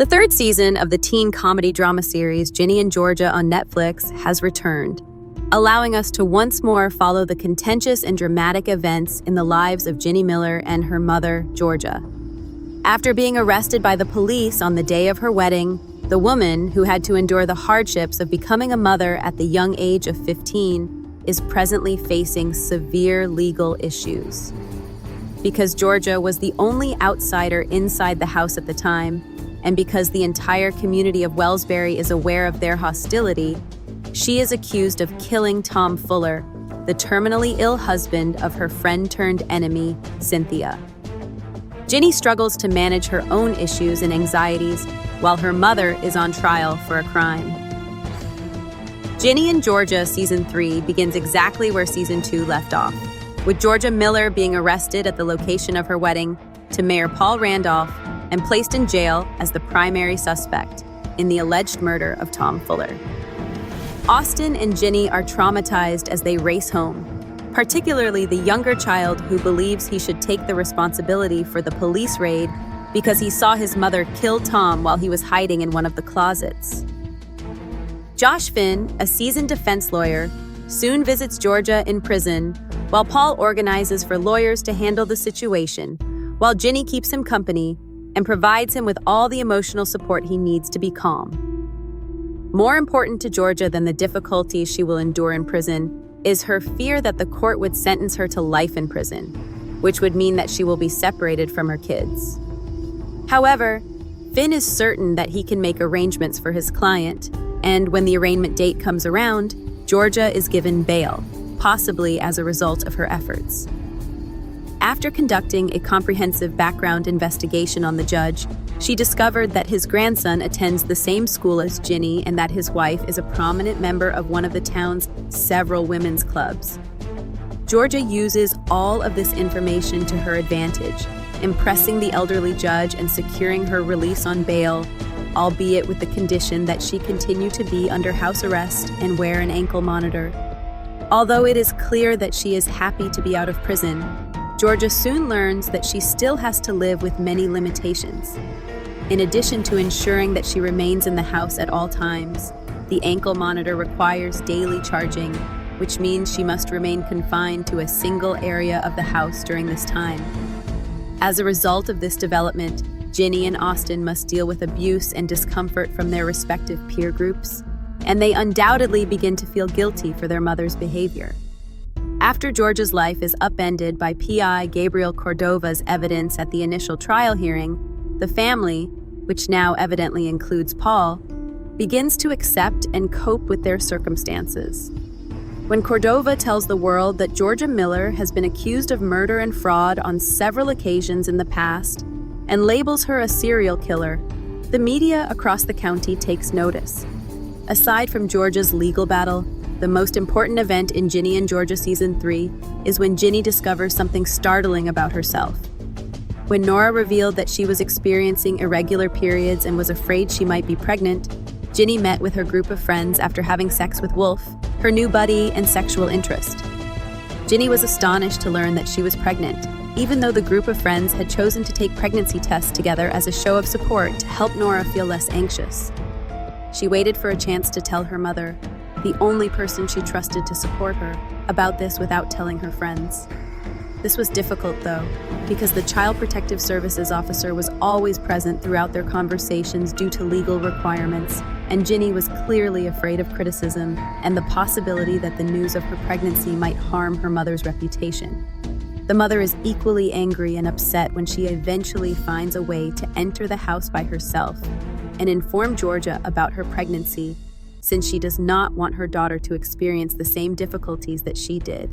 The third season of the teen comedy drama series Ginny and Georgia on Netflix has returned, allowing us to once more follow the contentious and dramatic events in the lives of Ginny Miller and her mother, Georgia. After being arrested by the police on the day of her wedding, the woman, who had to endure the hardships of becoming a mother at the young age of 15, is presently facing severe legal issues. Because Georgia was the only outsider inside the house at the time, and because the entire community of Wellsbury is aware of their hostility, she is accused of killing Tom Fuller, the terminally ill husband of her friend-turned-enemy, Cynthia. Ginny struggles to manage her own issues and anxieties while her mother is on trial for a crime. Ginny and Georgia Season 3 begins exactly where Season 2 left off, with Georgia Miller being arrested at the location of her wedding to Mayor Paul Randolph and placed in jail as the primary suspect in the alleged murder of Tom Fuller. Austin and Ginny are traumatized as they race home, particularly the younger child who believes he should take the responsibility for the police raid because he saw his mother kill Tom while he was hiding in one of the closets. Josh Finn, a seasoned defense lawyer, soon visits Georgia in prison while Paul organizes for lawyers to handle the situation, while Ginny keeps him company and provides him with all the emotional support he needs to be calm. More important to Georgia than the difficulties she will endure in prison is her fear that the court would sentence her to life in prison, which would mean that she will be separated from her kids. However, Finn is certain that he can make arrangements for his client, and when the arraignment date comes around, Georgia is given bail, possibly as a result of her efforts. After conducting a comprehensive background investigation on the judge, she discovered that his grandson attends the same school as Ginny and that his wife is a prominent member of one of the town's several women's clubs. Georgia uses all of this information to her advantage, impressing the elderly judge and securing her release on bail, albeit with the condition that she continue to be under house arrest and wear an ankle monitor. Although it is clear that she is happy to be out of prison, Georgia soon learns that she still has to live with many limitations. In addition to ensuring that she remains in the house at all times, the ankle monitor requires daily charging, which means she must remain confined to a single area of the house during this time. As a result of this development, Ginny and Austin must deal with abuse and discomfort from their respective peer groups, and they undoubtedly begin to feel guilty for their mother's behavior. After Georgia's life is upended by PI Gabriel Cordova's evidence at the initial trial hearing, the family, which now evidently includes Paul, begins to accept and cope with their circumstances. When Cordova tells the world that Georgia Miller has been accused of murder and fraud on several occasions in the past and labels her a serial killer, the media across the county takes notice. Aside from Georgia's legal battle, the most important event in Ginny and Georgia Season 3 is when Ginny discovers something startling about herself. When Nora revealed that she was experiencing irregular periods and was afraid she might be pregnant, Ginny met with her group of friends after having sex with Wolf, her new buddy and sexual interest. Ginny was astonished to learn that she was pregnant, even though the group of friends had chosen to take pregnancy tests together as a show of support to help Nora feel less anxious. She waited for a chance to tell her mother, the only person she trusted to support her, about this without telling her friends. This was difficult, though, because the Child Protective Services officer was always present throughout their conversations due to legal requirements, and Ginny was clearly afraid of criticism and the possibility that the news of her pregnancy might harm her mother's reputation. The mother is equally angry and upset when she eventually finds a way to enter the house by herself and inform Georgia about her pregnancy, since she does not want her daughter to experience the same difficulties that she did.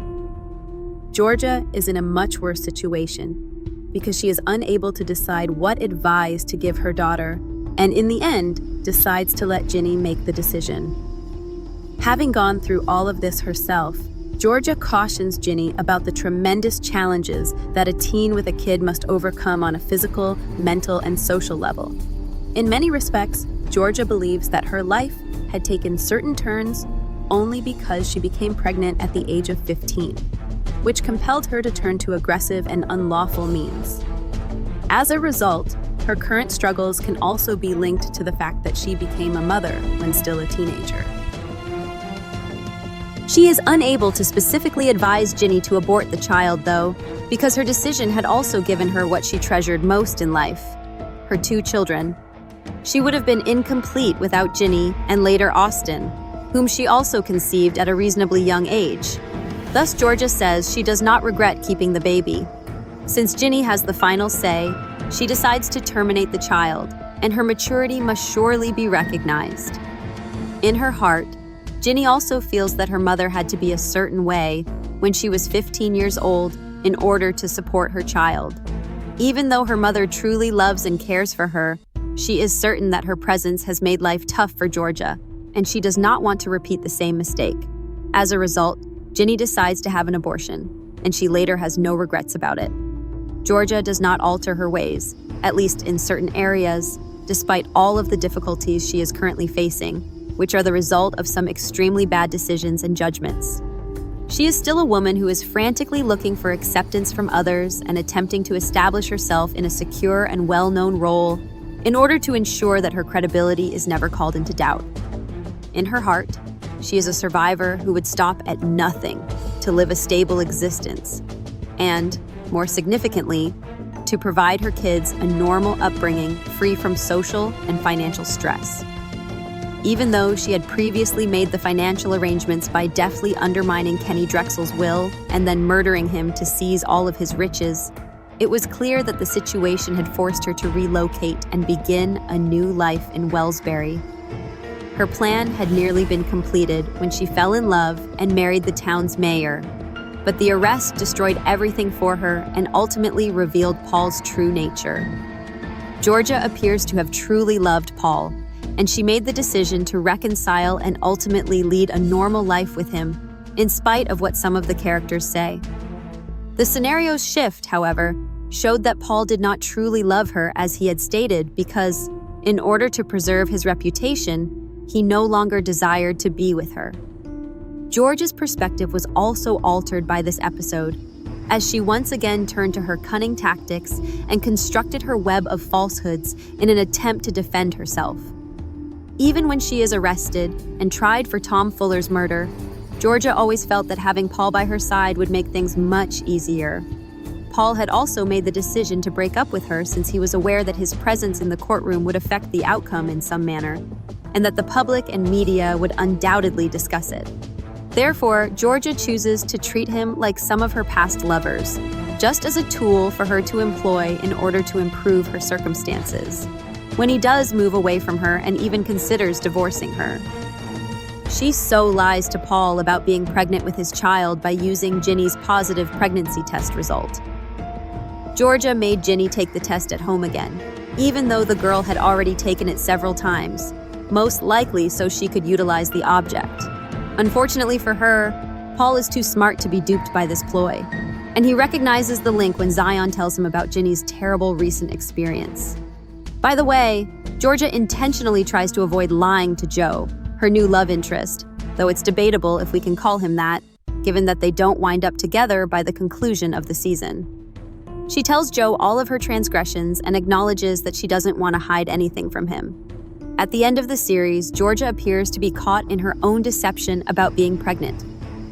Georgia is in a much worse situation because she is unable to decide what advice to give her daughter, and in the end, decides to let Ginny make the decision. Having gone through all of this herself, Georgia cautions Ginny about the tremendous challenges that a teen with a kid must overcome on a physical, mental, and social level. In many respects, Georgia believes that her life had taken certain turns only because she became pregnant at the age of 15, which compelled her to turn to aggressive and unlawful means. As a result, Her current struggles can also be linked to the fact that she became a mother when still a teenager. She is unable to specifically advise Ginny to abort the child, though, because her decision had also given her what she treasured most in life: her 2 children. She would have been incomplete without Ginny and later Austin, whom she also conceived at a reasonably young age. Thus, Georgia says she does not regret keeping the baby. Since Ginny has the final say, she decides to terminate the child, and her maturity must surely be recognized. In her heart, Ginny also feels that her mother had to be a certain way when she was 15 years old in order to support her child. Even though her mother truly loves and cares for her, she is certain that her presence has made life tough for Georgia, and she does not want to repeat the same mistake. As a result, Ginny decides to have an abortion, and she later has no regrets about it. Georgia does not alter her ways, at least in certain areas, despite all of the difficulties she is currently facing, which are the result of some extremely bad decisions and judgments. She is still a woman who is frantically looking for acceptance from others and attempting to establish herself in a secure and well-known role in order to ensure that her credibility is never called into doubt. In her heart, she is a survivor who would stop at nothing to live a stable existence and, more significantly, to provide her kids a normal upbringing free from social and financial stress. Even though she had previously made the financial arrangements by deftly undermining Kenny Drexel's will and then murdering him to seize all of his riches, it was clear that the situation had forced her to relocate and begin a new life in Wellsbury. Her plan had nearly been completed when she fell in love and married the town's mayor. But the arrest destroyed everything for her and ultimately revealed Paul's true nature. Georgia appears to have truly loved Paul, and she made the decision to reconcile and ultimately lead a normal life with him, in spite of what some of the characters say. The scenario's shift, however, showed that Paul did not truly love her as he had stated because, in order to preserve his reputation, he no longer desired to be with her. George's perspective was also altered by this episode, as she once again turned to her cunning tactics and constructed her web of falsehoods in an attempt to defend herself. Even when she is arrested and tried for Tom Fuller's murder, Georgia always felt that having Paul by her side would make things much easier. Paul had also made the decision to break up with her since he was aware that his presence in the courtroom would affect the outcome in some manner, and that the public and media would undoubtedly discuss it. Therefore, Georgia chooses to treat him like some of her past lovers, just as a tool for her to employ in order to improve her circumstances, when he does move away from her and even considers divorcing her. She so lies to Paul about being pregnant with his child by using Ginny's positive pregnancy test result. Georgia made Ginny take the test at home again, even though the girl had already taken it several times, most likely so she could utilize the object. Unfortunately for her, Paul is too smart to be duped by this ploy, and he recognizes the link when Zion tells him about Ginny's terrible recent experience. By the way, Georgia intentionally tries to avoid lying to Joe, her new love interest, though it's debatable if we can call him that, given that they don't wind up together by the conclusion of the season. She tells Joe all of her transgressions and acknowledges that she doesn't want to hide anything from him. At the end of the series, Georgia appears to be caught in her own deception about being pregnant,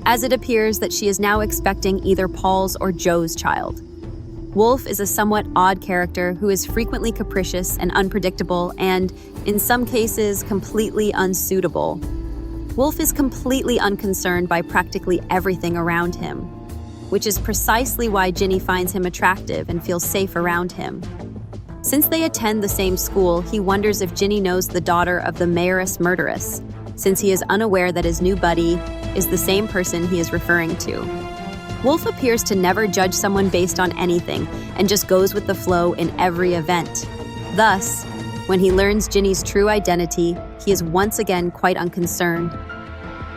as it appears that she is now expecting either Paul's or Joe's child. Wolf is a somewhat odd character who is frequently capricious and unpredictable and, in some cases, completely unsuitable. Wolf is completely unconcerned by practically everything around him, which is precisely why Ginny finds him attractive and feels safe around him. Since they attend the same school, he wonders if Ginny knows the daughter of the mayoress murderess, since he is unaware that his new buddy is the same person he is referring to. Wolf appears to never judge someone based on anything and just goes with the flow in every event. Thus, when he learns Ginny's true identity, he is once again quite unconcerned.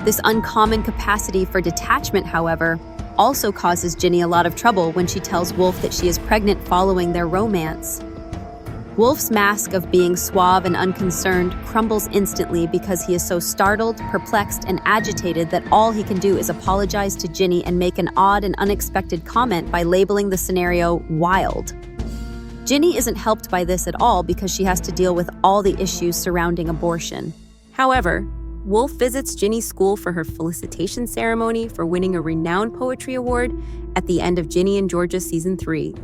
This uncommon capacity for detachment, however, also causes Ginny a lot of trouble when she tells Wolf that she is pregnant following their romance. Wolf's mask of being suave and unconcerned crumbles instantly because he is so startled, perplexed, and agitated that all he can do is apologize to Ginny and make an odd and unexpected comment by labeling the scenario wild. Ginny isn't helped by this at all because she has to deal with all the issues surrounding abortion. However, Wolf visits Ginny's school for her felicitation ceremony for winning a renowned poetry award at the end of Ginny and Georgia Season 3.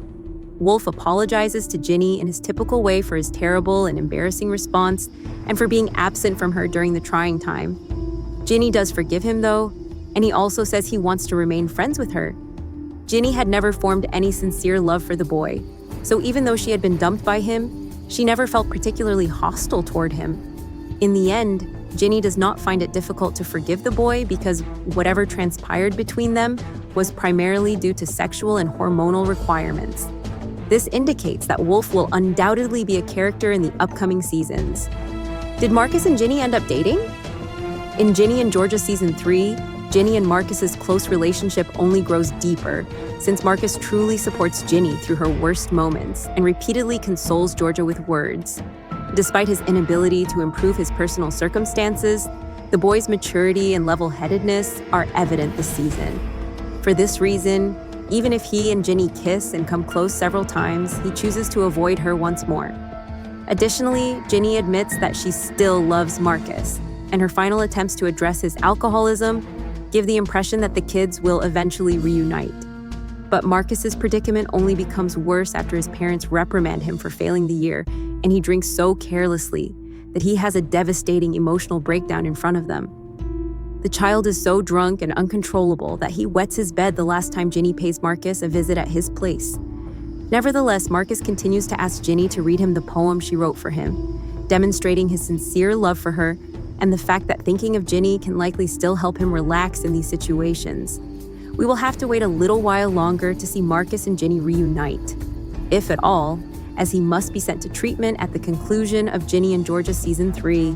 Wolf apologizes to Ginny in his typical way for his terrible and embarrassing response and for being absent from her during the trying time. Ginny does forgive him, though, and he also says he wants to remain friends with her. Ginny had never formed any sincere love for the boy, so even though she had been dumped by him, she never felt particularly hostile toward him. In the end, Ginny does not find it difficult to forgive the boy because whatever transpired between them was primarily due to sexual and hormonal requirements. This indicates that Wolf will undoubtedly be a character in the upcoming seasons. Did Marcus and Ginny end up dating? In Ginny and Georgia Season 3, Ginny and Marcus's close relationship only grows deeper, since Marcus truly supports Ginny through her worst moments and repeatedly consoles Georgia with words. Despite his inability to improve his personal circumstances, the boy's maturity and level-headedness are evident this season. For this reason, even if he and Ginny kiss and come close several times, he chooses to avoid her once more. Additionally, Ginny admits that she still loves Marcus, and her final attempts to address his alcoholism give the impression that the kids will eventually reunite. But Marcus's predicament only becomes worse after his parents reprimand him for failing the year, and he drinks so carelessly that he has a devastating emotional breakdown in front of them. The child is so drunk and uncontrollable that he wets his bed the last time Ginny pays Marcus a visit at his place. Nevertheless, Marcus continues to ask Ginny to read him the poem she wrote for him, demonstrating his sincere love for her and the fact that thinking of Ginny can likely still help him relax in these situations. We will have to wait a little while longer to see Marcus and Ginny reunite, if at all, as he must be sent to treatment at the conclusion of Ginny and Georgia Season 3.